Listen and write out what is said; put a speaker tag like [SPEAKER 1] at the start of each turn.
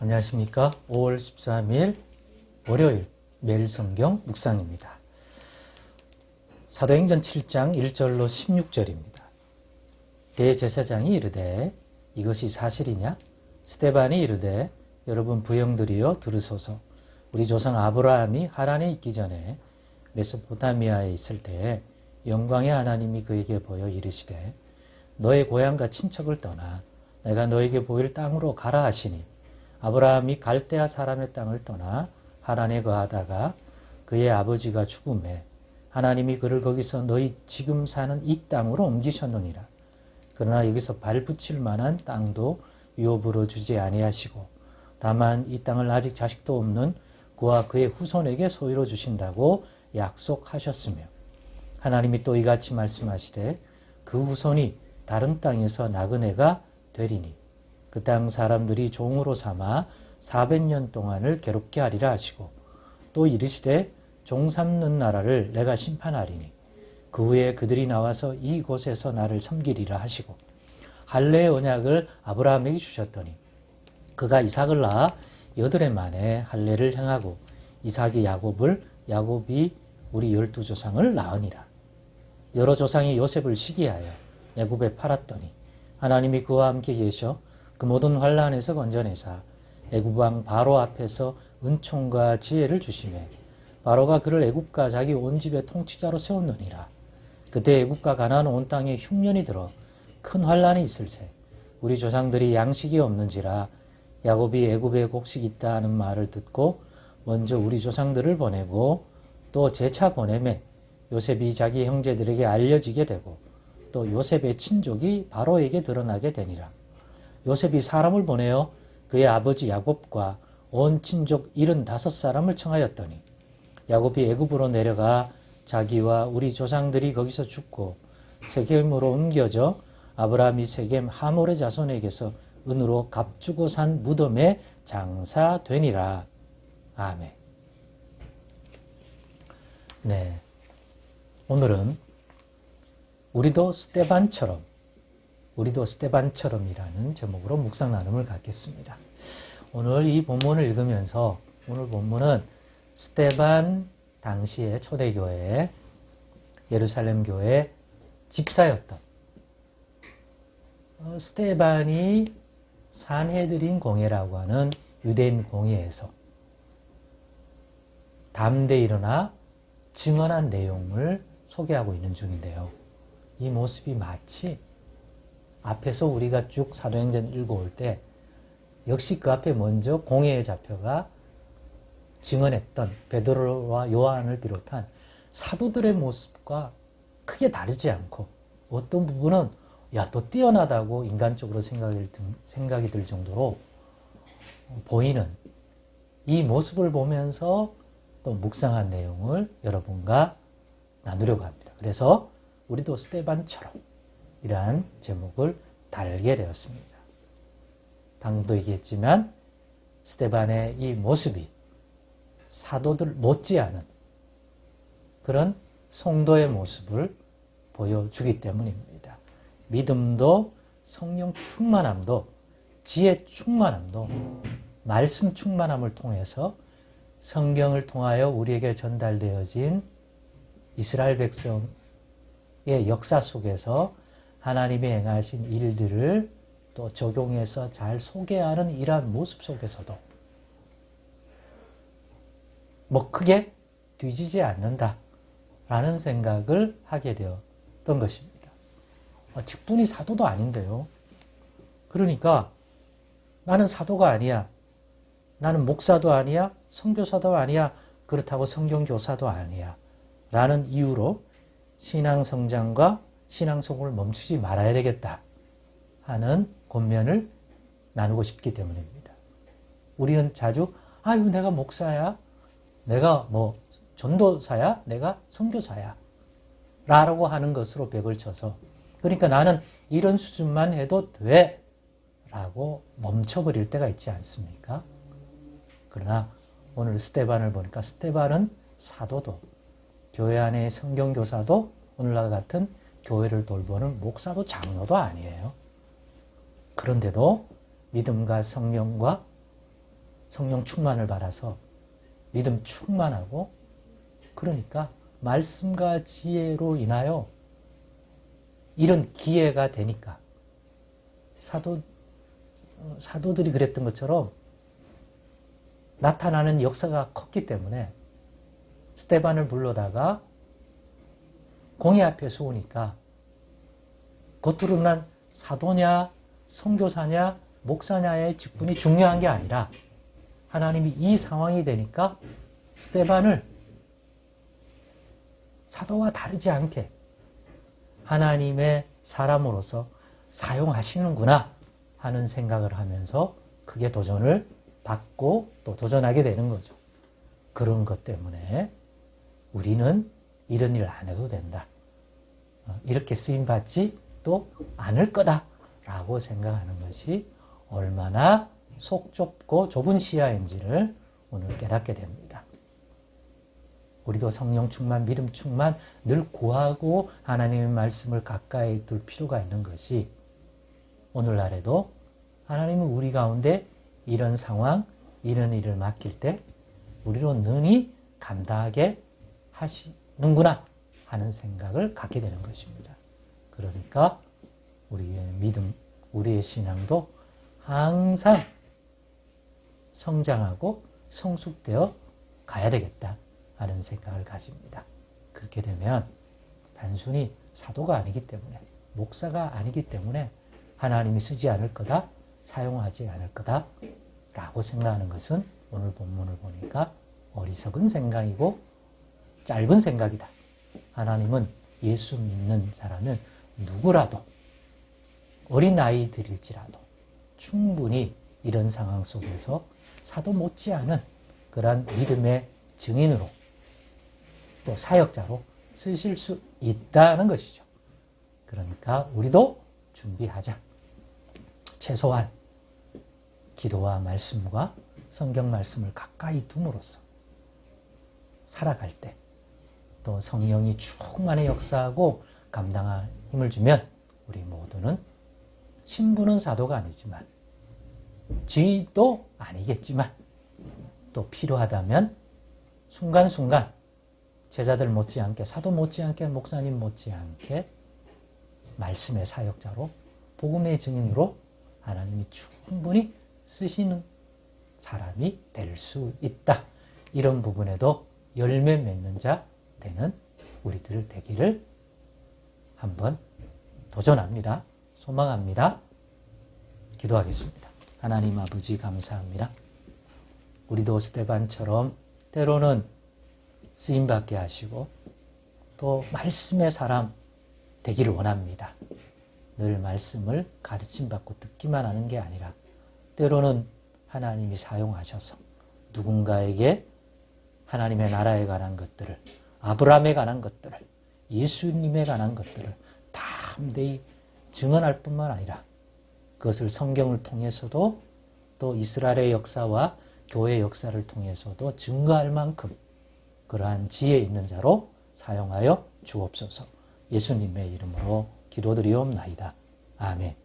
[SPEAKER 1] 안녕하십니까. 5월 13일 월요일 매일 성경 묵상입니다. 사도행전 7장 1절로 16절입니다. 대제사장이 이르되 이것이 사실이냐? 스데반이 이르되 여러분 부형들이여 들으소서. 우리 조상 아브라함이 하란에 있기 전에 메소포타미아에 있을 때에 영광의 하나님이 그에게 보여 이르시되 너의 고향과 친척을 떠나 내가 너에게 보일 땅으로 가라 하시니 아브라함이 갈대아 사람의 땅을 떠나 하란에 거하다가 그의 아버지가 죽음에 하나님이 그를 거기서 너희 지금 사는 이 땅으로 옮기셨느니라. 그러나 여기서 발붙일 만한 땅도 유업으로 주지 아니하시고 다만 이 땅을 아직 자식도 없는 그와 그의 후손에게 소유로 주신다고 약속하셨으며 하나님이 또 이같이 말씀하시되 그 후손이 다른 땅에서 나그네가 되리니 그 땅 사람들이 종으로 삼아 400년 동안을 괴롭게 하리라 하시고 또 이르시되 종 삼는 나라를 내가 심판하리니 그 후에 그들이 나와서 이곳에서 나를 섬기리라 하시고 할례의 언약을 아브라함에게 주셨더니 그가 이삭을 낳아 8해 만에 할례를 행하고 이삭이 야곱을 야곱이 우리 12조상을 낳으니라. 여러 조상이 요셉을 시기하여 애굽에 팔았더니 하나님이 그와 함께 계셔 그 모든 환난에서 건져내사 애굽 왕 바로 앞에서 은총과 지혜를 주시매 바로가 그를 애굽과 자기 온 집의 통치자로 세웠느니라. 그때 애굽과 가나안 온 땅에 흉년이 들어 큰 환난이 있을세 우리 조상들이 양식이 없는지라 야곱이 애굽에 곡식이 있다 하는 말을 듣고 먼저 우리 조상들을 보내고 또 재차 보내매 요셉이 자기 형제들에게 알려지게 되고 또 요셉의 친족이 바로에게 드러나게 되니라. 요셉이 사람을 보내어 그의 아버지 야곱과 온 친족 75사람을 청하였더니 야곱이 애굽으로 내려가 자기와 우리 조상들이 거기서 죽고 세겜으로 옮겨져 아브라함이 세겜 하몰의 자손에게서 은으로 값주고 산 무덤에 장사되니라. 아멘. 네, 오늘은 우리도 스데반처럼이라는 제목으로 묵상 나눔을 갖겠습니다. 오늘 이 본문을 읽으면서 오늘 본문은 스데반 당시의 초대교회 예루살렘 교회 집사였던 스데반이 산헤드린 공회라고 하는 유대인 공회에서 담대히 일어나 증언한 내용을 소개하고 있는 중인데요. 이 모습이 마치 앞에서 우리가 쭉 사도행전 읽어올 때 역시 그 앞에 먼저 공회에 잡혀가 증언했던 베드로와 요한을 비롯한 사도들의 모습과 크게 다르지 않고 어떤 부분은 또 뛰어나다고 인간적으로 생각이 들 정도로 보이는 이 모습을 보면서 또 묵상한 내용을 여러분과 나누려고 합니다. 그래서 우리도 스데반처럼 이러한 제목을 달게 되었습니다. 방금도 얘기했지만 스데반의 이 모습이 사도들 못지않은 그런 성도의 모습을 보여주기 때문입니다. 믿음도 성령 충만함도 지혜 충만함도 말씀 충만함을 통해서 성경을 통하여 우리에게 전달되어진 이스라엘 백성의 역사 속에서 하나님이 행하신 일들을 또 적용해서 잘 소개하는 이러한 모습 속에서도 크게 뒤지지 않는다라는 생각을 하게 되었던 것입니다. 직분이 사도도 아닌데요. 그러니까 나는 사도가 아니야. 나는 목사도 아니야. 선교사도 아니야. 그렇다고 성경교사도 아니야. 라는 이유로 신앙성장과 신앙송을 멈추지 말아야 되겠다 하는 권면을 나누고 싶기 때문입니다. 우리는 자주 내가 목사야, 내가 전도사야, 내가 선교사야 라고 하는 것으로 벽을 쳐서 그러니까 나는 이런 수준만 해도 돼 라고 멈춰버릴 때가 있지 않습니까? 그러나 오늘 스데반을 보니까 스데반은 사도도 교회 안의 성경교사도 오늘과 같은 교회를 돌보는 목사도 장로도 아니에요. 그런데도 믿음과 성령과 성령 충만을 받아서 믿음 충만하고, 그러니까 말씀과 지혜로 인하여 이런 기회가 되니까 사도들이 그랬던 것처럼 나타나는 역사가 컸기 때문에 스데반을 불러다가 공회 앞에 세우니까 겉으로는 사도냐 선교사냐 목사냐의 직분이 중요한 게 아니라 하나님이 이 상황이 되니까 스데반을 사도와 다르지 않게 하나님의 사람으로서 사용하시는구나 하는 생각을 하면서 크게 도전을 받고 또 도전하게 되는 거죠. 그런 것 때문에 우리는 이런 일 안 해도 된다. 이렇게 쓰임받지 또 않을 거다라고 생각하는 것이 얼마나 속 좁고 좁은 시야인지를 오늘 깨닫게 됩니다. 우리도 성령 충만, 믿음 충만 늘 구하고 하나님의 말씀을 가까이 둘 필요가 있는 것이, 오늘날에도 하나님은 우리 가운데 이런 상황, 이런 일을 맡길 때 우리로 능히 감당하게 하시는구나 하는 생각을 갖게 되는 것입니다. 그러니까 우리의 믿음, 우리의 신앙도 항상 성장하고 성숙되어 가야 되겠다 하는 생각을 가집니다. 그렇게 되면 단순히 사도가 아니기 때문에, 목사가 아니기 때문에 하나님이 쓰지 않을 거다, 사용하지 않을 거다 라고 생각하는 것은 오늘 본문을 보니까 어리석은 생각이고 짧은 생각이다. 하나님은 예수 믿는 사람은 누구라도, 어린 아이들일지라도 충분히 이런 상황 속에서 사도 못지않은 그러한 믿음의 증인으로 또 사역자로 쓰실 수 있다는 것이죠. 그러니까 우리도 준비하자. 최소한 기도와 말씀과 성경 말씀을 가까이 둠으로써 살아갈 때 또 성령이 충만히 역사하고 감당할 힘을 주면 우리 모두는 신부는 사도가 아니지만 지도 아니겠지만 또 필요하다면 순간순간 제자들 못지않게, 사도 못지않게, 목사님 못지않게 말씀의 사역자로, 복음의 증인으로 하나님이 충분히 쓰시는 사람이 될 수 있다. 이런 부분에도 열매 맺는 자 되는 우리들 되기를 한번 도전합니다. 소망합니다. 기도하겠습니다. 하나님 아버지 감사합니다. 우리도 스데반처럼 때로는 쓰임받게 하시고 또 말씀의 사람 되기를 원합니다. 늘 말씀을 가르침받고 듣기만 하는 게 아니라 때로는 하나님이 사용하셔서 누군가에게 하나님의 나라에 관한 것들을, 아브라함에 관한 것들을, 예수님에 관한 것들을 담대히 증언할 뿐만 아니라 그것을 성경을 통해서도 또 이스라엘의 역사와 교회의 역사를 통해서도 증거할 만큼 그러한 지혜 있는 자로 사용하여 주옵소서. 예수님의 이름으로 기도드리옵나이다. 아멘.